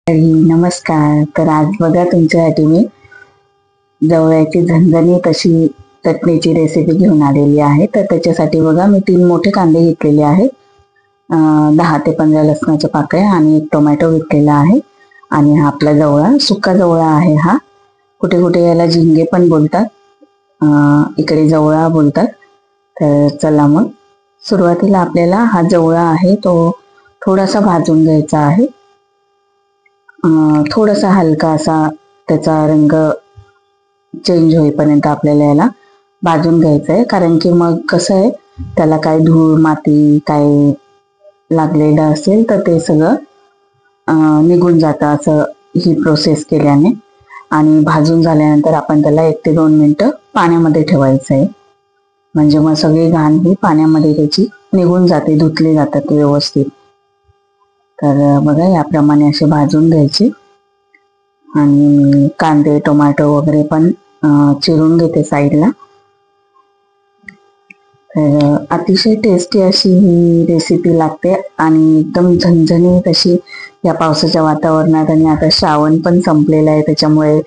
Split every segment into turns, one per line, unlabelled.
नमस्कार. तर आज बघा तुमच्यासाठी मी जवळ्याची झणझणीत अशी चटणीची रेसिपी घेऊन आलेली आहे. तर त्याच्यासाठी बघा मी 3 मोठे कांदे घेतलेले आहेत, 10 ते 15 लसणाच्या पाकळ्या आणि 1 टोमॅटो घेतलेला आहे. आणि हा आपला जवळा, सुका जवळा आहे हा. कुठे कुठे याला झिंगे पण बोलतात, इकडे जवळा बोलतात. तर चला मग सुरुवातीला आपल्याला हा जवळा आहे तो थोडासा भाजून घ्यायचा आहे. थोडासा हलका असा त्याचा रंग चेंज होईपर्यंत आपल्याला याला भाजून घ्यायचं आहे. कारण की मग कसं आहे, त्याला काय धूळ माती काय लागलेलं असेल तर ते सगळं निघून जातं असं ही प्रोसेस केल्याने. आणि भाजून झाल्यानंतर आपण त्याला 1 ते 2 मिनिटं पाण्यामध्ये ठेवायचं आहे. म्हणजे मग सगळी घाण ही पाण्यामध्ये त्याची निघून जाते, धुतली जातात व्यवस्थित. तर बघा याप्रमाणे असे भाजून घ्यायचे. आणि कांदे टोमॅटो वगैरे पण चिरून घेते साईडला. तर अतिशय टेस्टी अशी ही रेसिपी लागते आणि एकदम झणझणीत अशी या पावसाच्या वातावरणात. आणि आता श्रावण पण संपलेला आहे, त्याच्यामुळे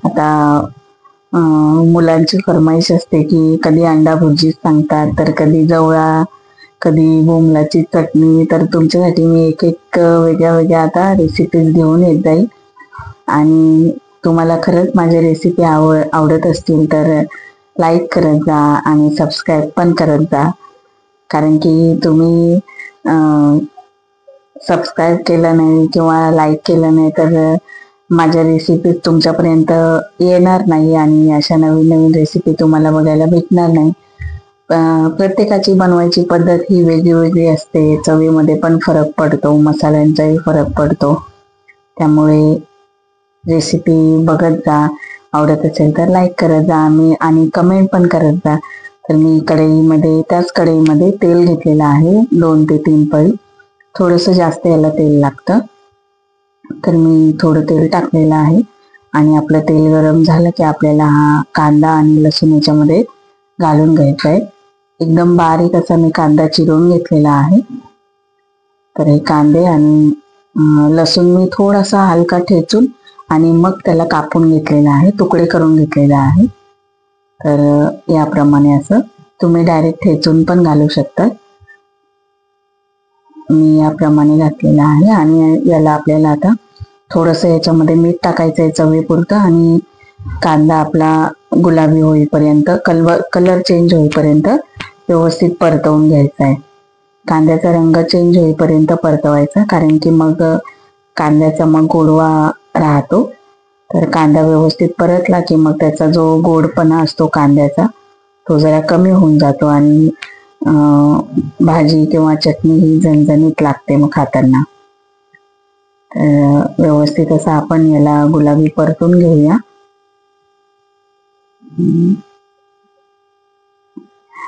आता मुलांची फरमाईश असते की कधी अंडा भुर्जी सांगतात, तर कधी जवळा, कधी बोंबलाची चटणी. तर तुमच्यासाठी मी एक एक वेगळ्या वेगळ्या आता रेसिपीज घेऊन येत जाईल. आणि तुम्हाला खरंच माझ्या रेसिपी आवडत असतील तर लाईक करत जा आणि सबस्क्राईब पण करत जा. कारण की तुम्ही सबस्क्राईब केलं नाही किंवा लाईक केलं नाही तर माझ्या रेसिपी तुमच्यापर्यंत येणार नाही आणि अशा नवीन नवीन रेसिपी तुम्हाला बघायला भेटणार नाही. प्रत्येकाची बनवायची पद्धत ही वेगळी वेगळी असते, चवीमध्ये पण फरक पडतो, मसाल्यांचाही फरक पडतो. त्यामुळे रेसिपी बघत जा, आवडत असेल तर लाईक करत जा आणि कमेंट पण करत जा. तर मी त्याच कढईमध्ये तेल घेतलेलं आहे, 2 ते 3 पळी. थोडंसं जास्त याला तेल लागतं, तर मी थोडं तेल टाकलेलं आहे. आणि आपलं तेल गरम झालं की आपल्याला हा कांदा आणि लसूण याच्यामध्ये घालून घ्यायचा आहे. एकदम बारीक असा मी कांदा चिरून घेतलेला आहे. तर हे कांदे आणि लसूण मी थोडासा हलका ठेचून आणि मग त्याला कापून घेतलेला आहे, तुकडे करून घेतलेला आहे. तर याप्रमाणे असं तुम्ही डायरेक्ट ठेचून पण घालू शकता. मी याप्रमाणे घातलेलं आहे. आणि याला आपल्याला आता थोडंसं याच्यामध्ये मीठ टाकायचं आहे चवीपुरतं. आणि कांदा आपला गुलाबी होईपर्यंत, कलर चेंज होईपर्यंत व्यवस्थित परतवून घ्यायचा आहे. कांद्याचा रंग चेंज होईपर्यंत परतवायचा, कारण की मग कांद्याचा मग गोडवा राहतो. तर कांदा व्यवस्थित परतला की मग त्याचा जो गोडपणा असतो कांद्याचा तो जरा कमी होऊन जातो आणि भाजी किंवा चटणी ही झणझणीत लागते मग खाताना. व्यवस्थित असं आपण याला गुलाबी परतून घेऊया.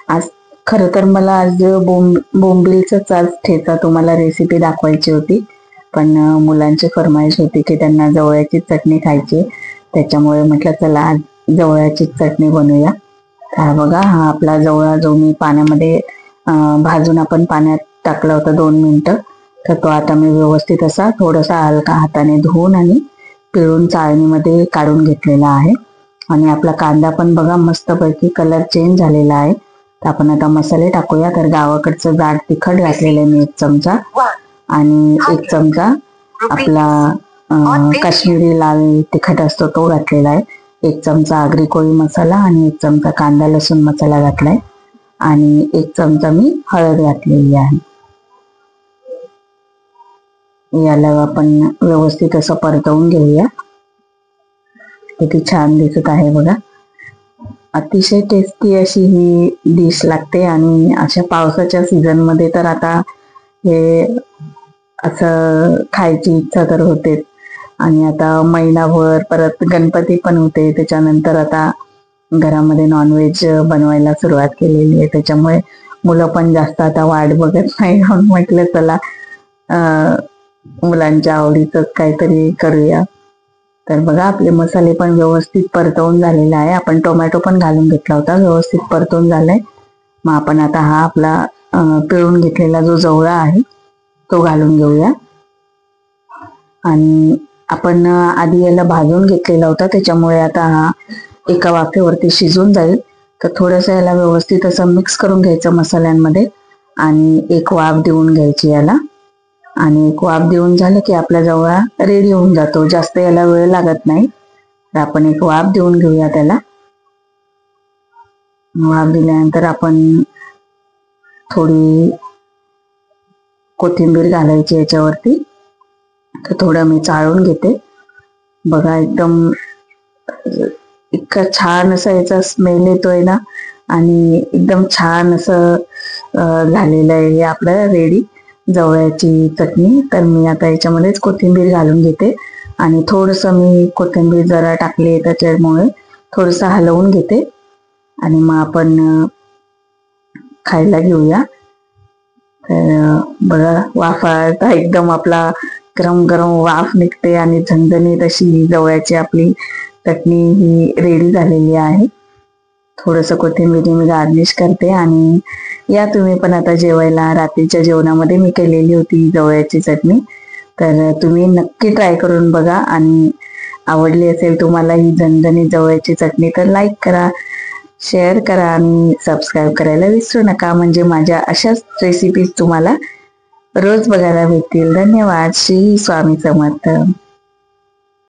आज खरं तर मला आज बोंबिलचाच आज ठेचा तुम्हाला रेसिपी दाखवायची होती, पण मुलांची फरमाईश होती की त्यांना जवळ्याची चटणी खायची, त्याच्यामुळे म्हटलं चला आज जवळ्याची चटणी बनवूया. तर बघा हा आपला जवळा जो मी पाण्यामध्ये भाजून आपण पाण्यात टाकला होता 2 मिनिटं, तर तो आता मी व्यवस्थित असा थोडासा हलका हाताने धुवून आणि पिळून चाळणीमध्ये काढून घेतलेला आहे. आणि आपला कांदा पण बघा मस्तपैकी कलर चेंज झालेला आहे. तर आपण आता मसाले टाकूया. तर गावाकडचं जाड तिखट घातलेलं आहे मी 1 चमचा, आणि 1 चमचा आपला काश्मीरी लाल तिखट असतो तो घातलेला आहे. 1 चमचा आगरी कोळी मसाला आणि 1 चमचा कांदा लसूण मसाला घातलाय. आणि 1 चमचा मी हळद घातलेली आहे. याला आपण व्यवस्थित असं परतवून घेऊया. किती छान दिसत आहे बघा. अतिशय टेस्टी अशी ही डिश लागते. आणि अशा पावसाच्या सीझन मध्ये तर आता हे असं खायची इच्छा तर होते. आणि आता महिनाभर परत गणपती पण होते, त्याच्यानंतर आता घरामध्ये नॉनव्हेज बनवायला सुरुवात केलेली आहे, त्याच्यामुळे मुलं पण जास्त आता वाट बघत नाही. म्हणून म्हटलं चला मुलांच्या आवडीच काहीतरी करूया. तर बघा आपले मसाले पण व्यवस्थित परतवून झालेले आहे. आपण टोमॅटो पण घालून घेतला होता, व्यवस्थित परतवून झालाय. मग आपण आता हा आपला पिळून घेतलेला जो जवळा आहे तो घालून घेऊया. आणि आपण आधी याला भाजून घेतलेला होता, त्याच्यामुळे आता हा एका वाफेवरती शिजून जाईल. तर थोडंसं याला व्यवस्थित असं मिक्स करून घ्यायचं मसाल्यांमध्ये आणि एक वाफ देऊन घ्यायची याला. आणि एक वाफ देऊन झालं की आपला जवळा रेडी होऊन जातो. जास्त याला वेळ लागत नाही. तर आपण एक वाफ देऊन घेऊया त्याला. वाफ दिल्यानंतर आपण थोडी कोथिंबीर घालायची याच्यावरती. तर थोडं मी चाळून घेते. बघा एकदम इतका छान असा याचा स्मेल येतोय ना, आणि एकदम छान असं झालेलं आहे हे आपलं रेडी जवळ्याची चटणी. तर मी आता याच्यामध्येच कोथिंबीर घालून घेते आणि थोडंसं मी कोथिंबीर जरा टाकली त्याच्यामुळे थोडंसं हलवून घेते आणि मग आपण खायला घेऊया. तर बघा वाफा एकदम आपला गरम गरम वाफ निघते आणि झणझणीत अशी जवळची आपली चटणी ही रेडी झालेली आहे. थोडंसं कोथिंबीर मी गार्निश करते आणि या तुम्ही पण आता जेवायला. रात्रीच्या जेवणामध्ये मी केलेली होती जवळची चटणी. तर तुम्ही नक्की ट्राय करून बघा आणि आवडली असेल तुम्हाला ही झणझणीत जवळची चटणी तर लाईक करा, शेअर करा आणि सबस्क्राईब करायला विसरू नका, म्हणजे माझ्या अशाच रेसिपीज तुम्हाला रोज बघायला भेटतील. धन्यवाद. श्री स्वामी समर्थ.